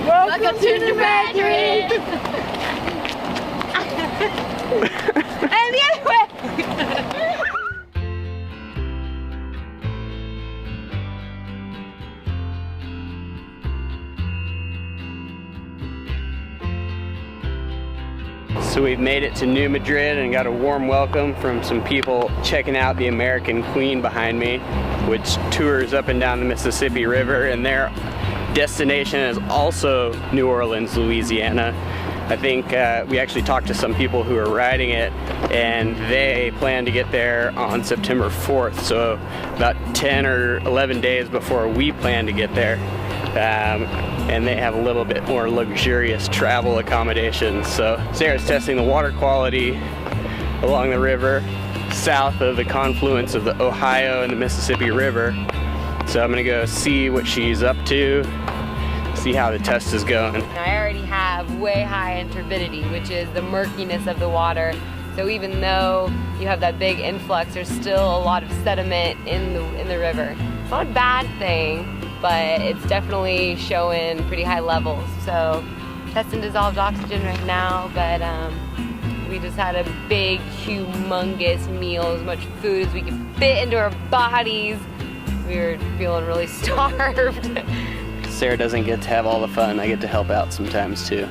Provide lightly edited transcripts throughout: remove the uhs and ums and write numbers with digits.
Welcome to Madrid! And the other way! So we've made it to New Madrid and got a warm welcome from some people checking out the American Queen behind me, which tours up and down the Mississippi River, and their destination is also New Orleans, Louisiana. I think we actually talked to some people who are riding it, and they plan to get there on September 4th, so about 10 or 11 days before we plan to get there. And they have a little bit more luxurious travel accommodations. So Sarah's testing the water quality along the river south of the confluence of the Ohio and the Mississippi River. So I'm gonna go see what she's up to, see how the test is going. I already have way high in turbidity, which is the murkiness of the water. So even though you have that big influx, there's still a lot of sediment in the river. It's not a bad thing, but it's definitely showing pretty high levels. So testing dissolved oxygen right now, but we just had a big, humongous meal, as much food as we could fit into our bodies. We were feeling really starved. Sarah doesn't get to have all the fun. I get to help out sometimes too.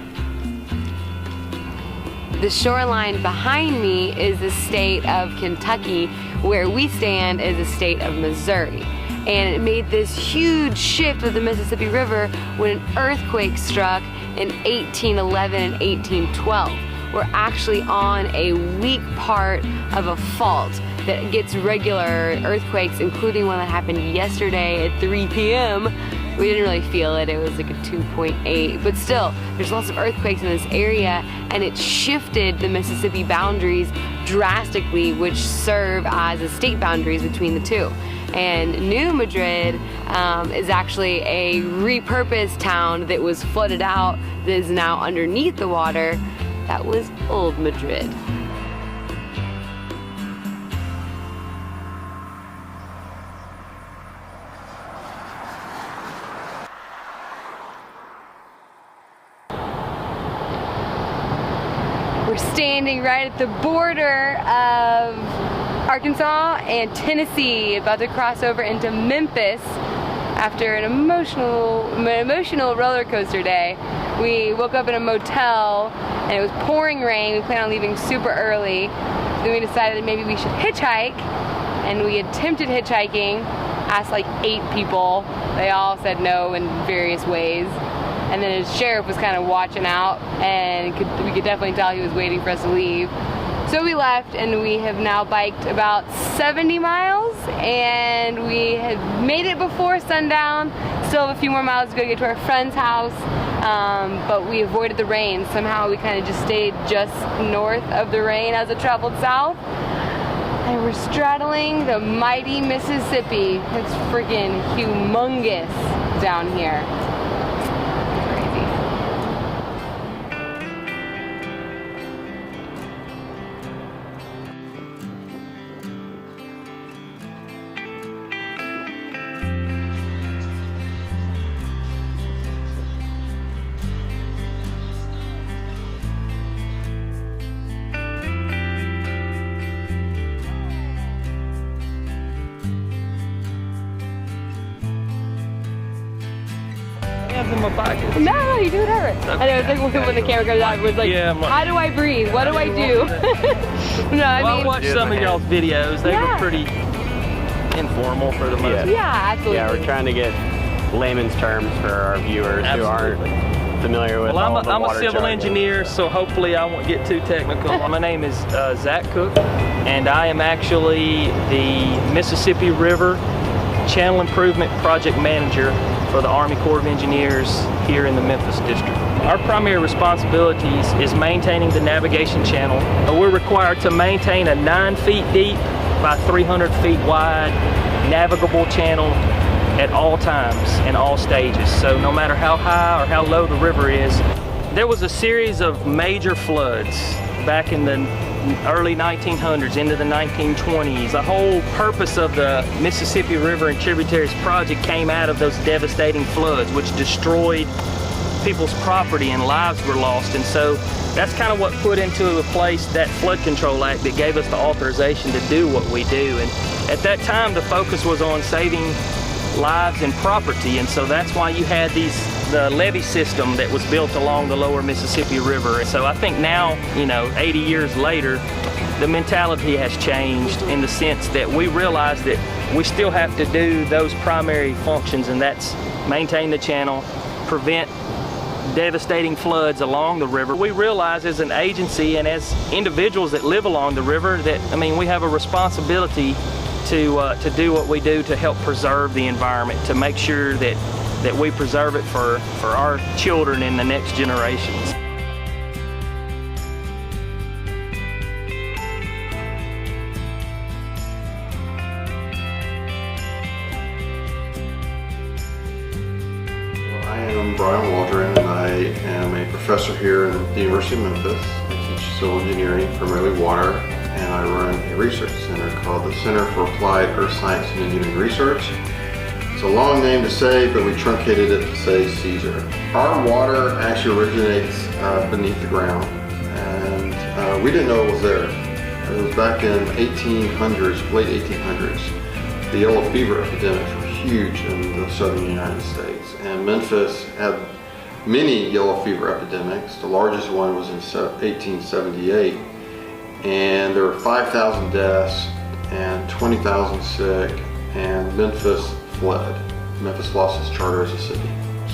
The shoreline behind me is the state of Kentucky. Where we stand is the state of Missouri. And it made this huge shift with the Mississippi River when an earthquake struck in 1811 and 1812. We're actually on a weak part of a fault that gets regular earthquakes, including one that happened yesterday at 3 p.m. We didn't really feel it, it was like a 2.8, but still, there's lots of earthquakes in this area, and it shifted the Mississippi boundaries drastically, which serve as the state boundaries between the two. And New Madrid is actually a repurposed town that was flooded out, that is now underneath the water. That was Old Madrid. We're standing right at the border of Arkansas and Tennessee, about to cross over into Memphis after an emotional roller coaster day. We woke up in a motel and it was pouring rain. We planned on leaving super early. Then we decided that maybe we should hitchhike, and we attempted hitchhiking, asked like 8 people. They all said no in various ways. And then his sheriff was kind of watching out, and we could definitely tell he was waiting for us to leave. So we left, and we have now biked about 70 miles, and we had made it before sundown. Still have a few more miles to go to get to our friend's house, but we avoided the rain. Somehow we kind of just stayed just north of the rain as it traveled south. And we're straddling the mighty Mississippi. It's freaking humongous down here. In my pocket. No, you do whatever. Okay. I know, it's like when the camera comes out, it was like, yeah, how do I breathe? What do I do? No, I watched some of y'all's videos. They were pretty informal for the most part. Yeah, absolutely. Yeah, we're trying to get layman's terms for our viewers who aren't familiar with all the I'm water a civil jargon. engineer, so hopefully I won't get too technical. My name is Zack Cook, and I am actually the Mississippi River Channel Improvement Project Manager for the Army Corps of Engineers here in the Memphis district. Our primary responsibilities is maintaining the navigation channel. We're required to maintain a 9 feet deep by 300 feet wide navigable channel at all times in all stages. So no matter how high or how low the river is, there was a series of major floods back in the early 1900s into the 1920s. The whole purpose of the Mississippi River and Tributaries Project came out of those devastating floods, which destroyed people's property and lives were lost. And so that's kind of what put into place that Flood Control Act that gave us the authorization to do what we do. And at that time, the focus was on saving lives and property, and so that's why you had the levee system that was built along the lower Mississippi River. And so I think now, 80 years later, the mentality has changed in the sense that we realize that we still have to do those primary functions, and that's maintain the channel, prevent devastating floods along the river. We realize as an agency and as individuals that live along the river that, we have a responsibility to do what we do to help preserve the environment, to make sure that we preserve it for our children and the next generations. I am Brian Waldron, and I am a professor here at the University of Memphis. I teach civil engineering, primarily water, and I run a research center called the Center for Applied Earth Science and Engineering Research. It's a long name to say, but we truncated it to say Caesar. Our water actually originates beneath the ground, and we didn't know it was there. It was back in 1800s, late 1800s. The yellow fever epidemics were huge in the southern United States, and Memphis had many yellow fever epidemics. The largest one was in 1878, and there were 5,000 deaths and 20,000 sick, and Memphis fled. Memphis lost its charter as a city.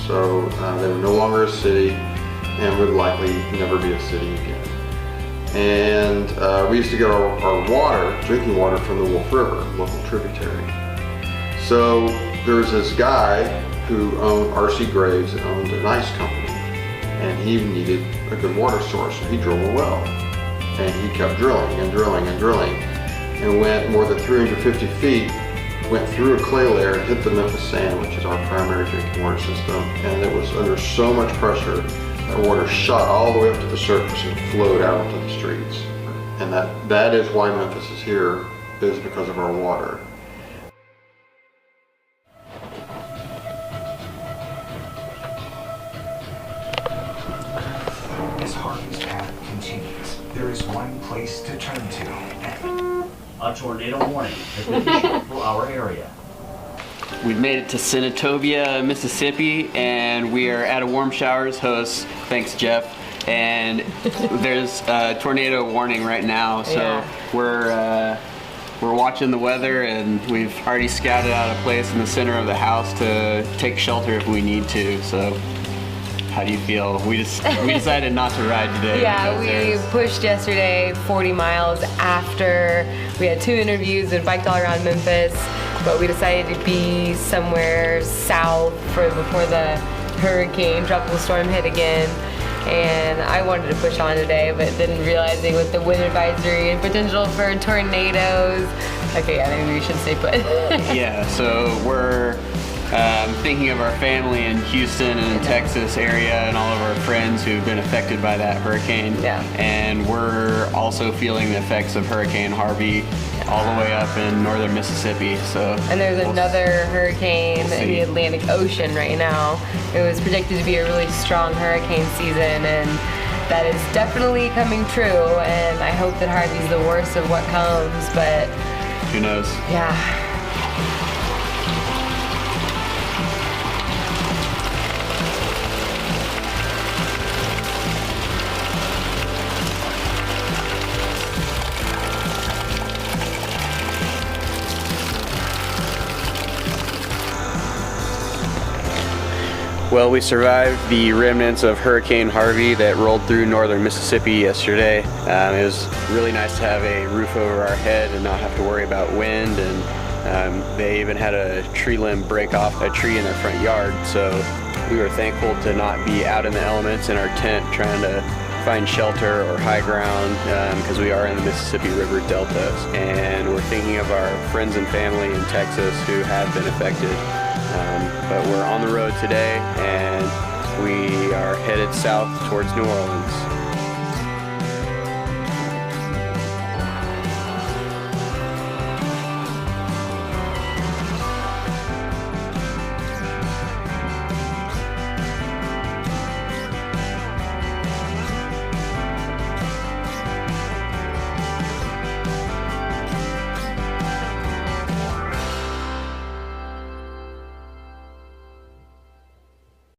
So they were no longer a city and would likely never be a city again. And we used to get our water, drinking water, from the Wolf River, local tributary. So there was this guy who owned R.C. Graves and owned an ice company, and he needed a good water source, so he drilled a well. And he kept drilling and drilling and drilling, and went more than 350 feet, went through a clay layer and hit the Memphis sand, which is our primary drinking water system, and it was under so much pressure that water shot all the way up to the surface and flowed out into the streets. And that is why Memphis is here, is because of our water. As Harvey's path continues, there is one place to turn to. A tornado warning has been issued for our area. We've made it to Senatobia, Mississippi, and we are at a WarmShowers host. Thanks, Jeff. And there's a tornado warning right now, so we're watching the weather, and we've already scouted out a place in the center of the house to take shelter if we need to. So, how do you feel? We decided not to ride today. Yeah, we pushed yesterday 40 miles after we had 2 interviews and biked all around Memphis, but we decided to be somewhere south before the hurricane tropical storm hit again. And I wanted to push on today, but didn't realizing with the wind advisory and potential for tornadoes. Okay, yeah, maybe we should stay put. Yeah, so we're thinking of our family in Houston and the Texas area and all of our friends who've been affected by that hurricane. Yeah. And we're also feeling the effects of Hurricane Harvey all the way up in northern Mississippi. So. And there's another hurricane in the Atlantic Ocean right now. It was predicted to be a really strong hurricane season, and that is definitely coming true. And I hope that Harvey's the worst of what comes, but who knows? Yeah. Well, we survived the remnants of Hurricane Harvey that rolled through northern Mississippi yesterday. It was really nice to have a roof over our head and not have to worry about wind, and they even had a tree limb break off a tree in their front yard, so we were thankful to not be out in the elements in our tent trying to find shelter or high ground, because we are in the Mississippi River deltas, and we're thinking of our friends and family in Texas who have been affected. But we're on the road today, and we are headed south towards New Orleans.